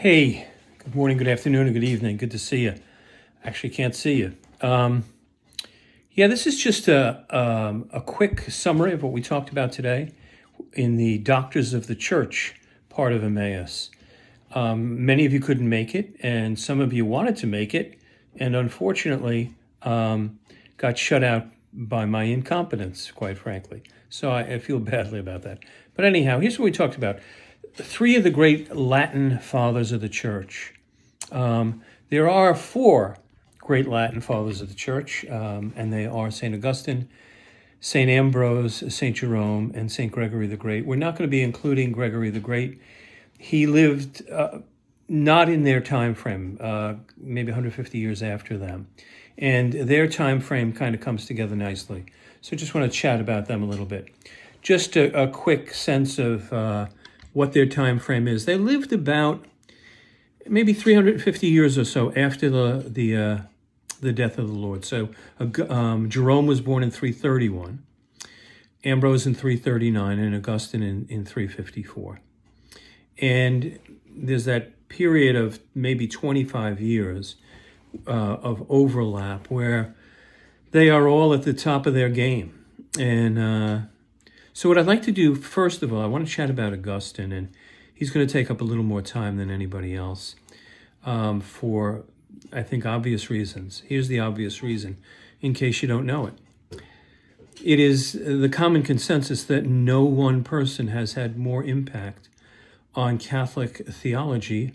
Hey, good morning, good afternoon, and good evening. Good to see you. Actually, can't see you. This is just a quick summary of what we talked about today in the Doctors of the Church part of Emmaus. Many of you couldn't make it, and some of you wanted to make it, and unfortunately got shut out by my incompetence, quite frankly. So I feel badly about that. But anyhow, here's what we talked about. Three of the great Latin fathers of the church. There are four great Latin fathers of the church, and they are St. Augustine, St. Ambrose, St. Jerome, and St. Gregory the Great. We're not going to be including Gregory the Great. He lived not in their time frame, maybe 150 years after them. And their time frame kind of comes together nicely. So just want to chat about them a little bit. Just a quick sense of what their time frame is. They lived about maybe 350 years or so after the death of the Lord. So Jerome was born in 331, Ambrose in 339, and Augustine in 354. And there's that period of maybe 25 years of overlap where they are all at the top of their game. And so what I'd like to do, first of all, I want to chat about Augustine, and he's going to take up a little more time than anybody else for, I think, obvious reasons. Here's the obvious reason, in case you don't know it. It is the common consensus that no one person has had more impact on Catholic theology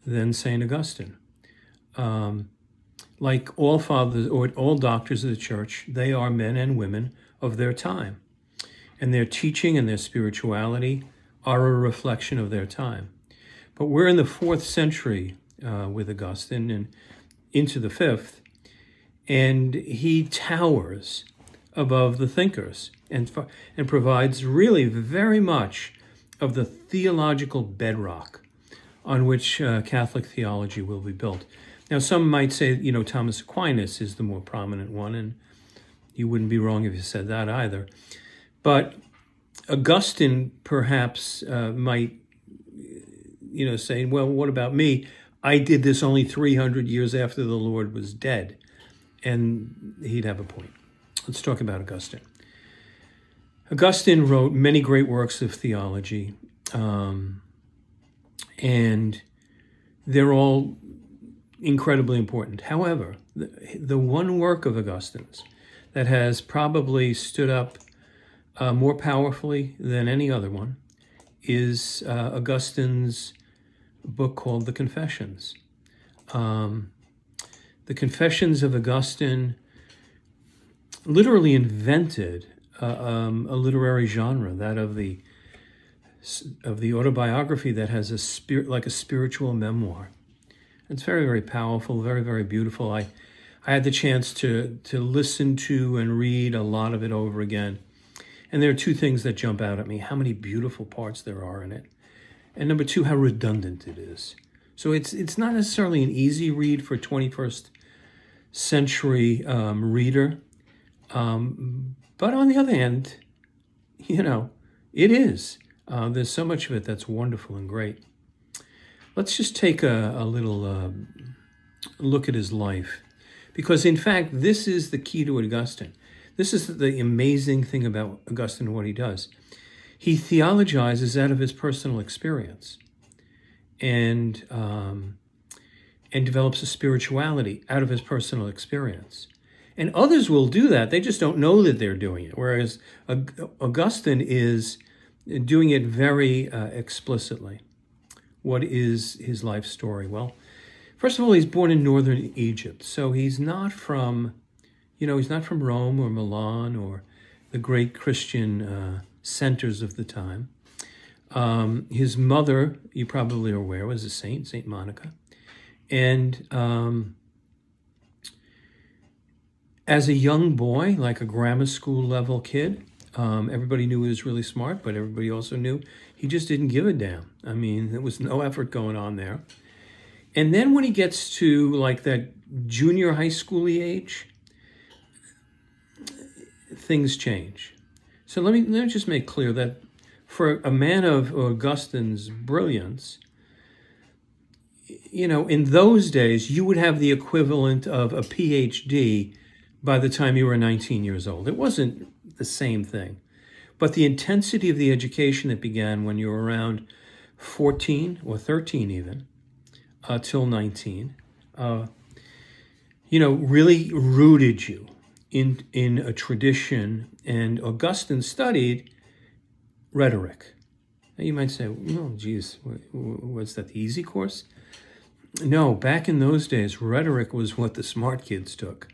than St. Augustine. Like all fathers or all doctors of the church, they are men and women of their time. And their teaching and their spirituality are a reflection of their time. But we're in the 4th century with Augustine and into the 5th, and he towers above the thinkers and provides really very much of the theological bedrock on which Catholic theology will be built. Now, some might say, Thomas Aquinas is the more prominent one, and you wouldn't be wrong if you said that either. But Augustine perhaps might, say, well, what about me? I did this only 300 years after the Lord was dead. And he'd have a point. Let's talk about Augustine. Augustine wrote many great works of theology, and they're all incredibly important. However, the one work of Augustine's that has probably stood up more powerfully than any other one is Augustine's book called The Confessions. The Confessions of Augustine literally invented a literary genre, that of the autobiography that has a spirit, like a spiritual memoir. It's very, very powerful, very, very beautiful. I had the chance to listen to and read a lot of it over again. And there are two things that jump out at me: how many beautiful parts there are in it, and number two, how redundant it is. So it's not necessarily an easy read for a 21st century reader, but on the other hand, it is. There's so much of it that's wonderful and great. Let's just take a little look at his life, because in fact, this is the key to Augustine. This is the amazing thing about Augustine and what he does. He theologizes out of his personal experience and develops a spirituality out of his personal experience. And others will do that. They just don't know that they're doing it. Whereas Augustine is doing it very explicitly. What is his life story? Well, first of all, he's born in northern Egypt. So he's not from Rome or Milan or the great Christian centers of the time. His mother, you probably are aware, was a saint, Saint Monica. And as a young boy, like a grammar school level kid, everybody knew he was really smart, but everybody also knew he just didn't give a damn. I mean, there was no effort going on there. And then when he gets to like that junior high schooly age, things change. So let me just make clear that for a man of Augustine's brilliance, in those days, you would have the equivalent of a PhD by the time you were 19 years old. It wasn't the same thing. But the intensity of the education that began when you were around 14 or 13 even, till 19, really rooted you in a tradition. And Augustine studied rhetoric. Now you might say, "Oh, geez, was that the easy course?" No, back in those days, rhetoric was what the smart kids took.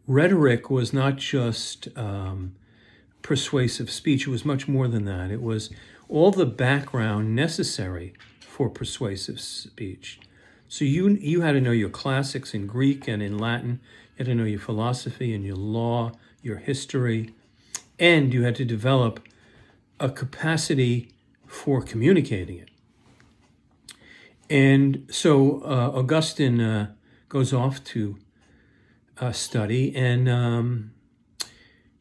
Rhetoric was not just persuasive speech. It was much more than that. It was all the background necessary for persuasive speech. So you had to know your classics in Greek and in Latin. You had to know your philosophy and your law, your history, and you had to develop a capacity for communicating it. And so Augustine goes off to study, and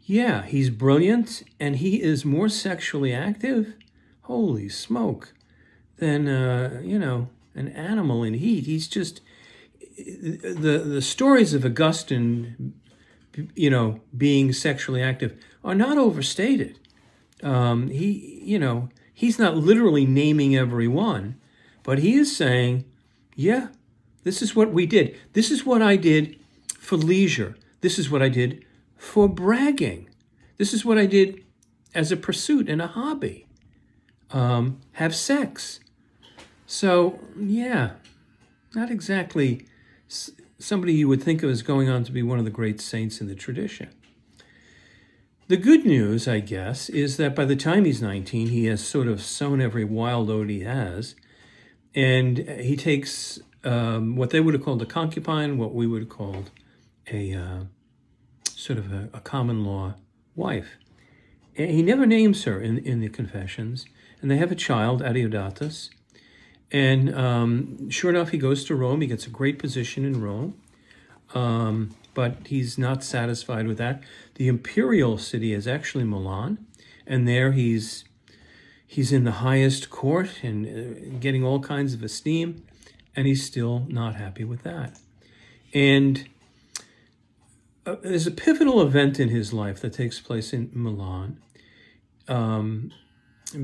he's brilliant, and he is more sexually active, holy smoke, than an animal in heat. He's just the stories of Augustine, being sexually active are not overstated. He's not literally naming every one, but he is saying, yeah, this is what we did. This is what I did for leisure. This is what I did for bragging. This is what I did as a pursuit and a hobby. Have sex. So, not exactly somebody you would think of as going on to be one of the great saints in the tradition. The good news, I guess, is that by the time he's 19, he has sort of sown every wild oat he has, and he takes what they would have called a concubine, what we would have called a sort of a common law wife. And he never names her in the Confessions, and they have a child, Adeodatus. And sure enough, he goes to Rome. He gets a great position in Rome, but he's not satisfied with that. The imperial city is actually Milan, and there he's in the highest court and getting all kinds of esteem, and he's still not happy with that. And there's a pivotal event in his life that takes place in Milan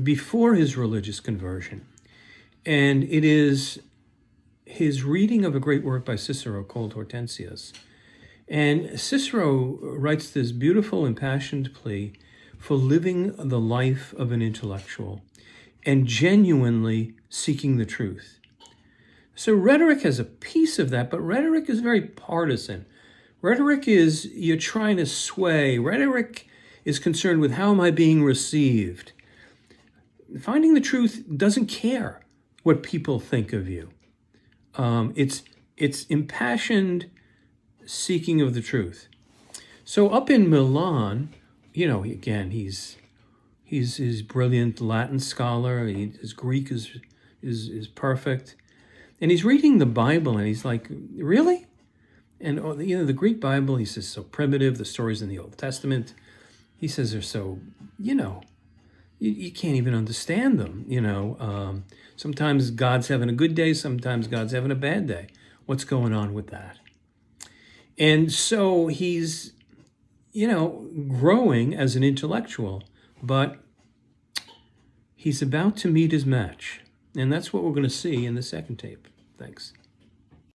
before his religious conversion. And it is his reading of a great work by Cicero called Hortensius. And Cicero writes this beautiful, impassioned plea for living the life of an intellectual and genuinely seeking the truth. So rhetoric has a piece of that, but rhetoric is very partisan. Rhetoric is you're trying to sway. Rhetoric is concerned with how am I being received. Finding the truth doesn't care what people think of you. It's impassioned seeking of the truth. So up in Milan, again, he's his brilliant Latin scholar. His Greek is perfect, and he's reading the Bible, and he's like, really? And the Greek Bible, he says, so primitive. The stories in the Old Testament, he says, are so you can't even understand them. Sometimes God's having a good day, sometimes God's having a bad day. What's going on with that? And so he's, growing as an intellectual, but he's about to meet his match. And that's what we're going to see in the second tape. Thanks.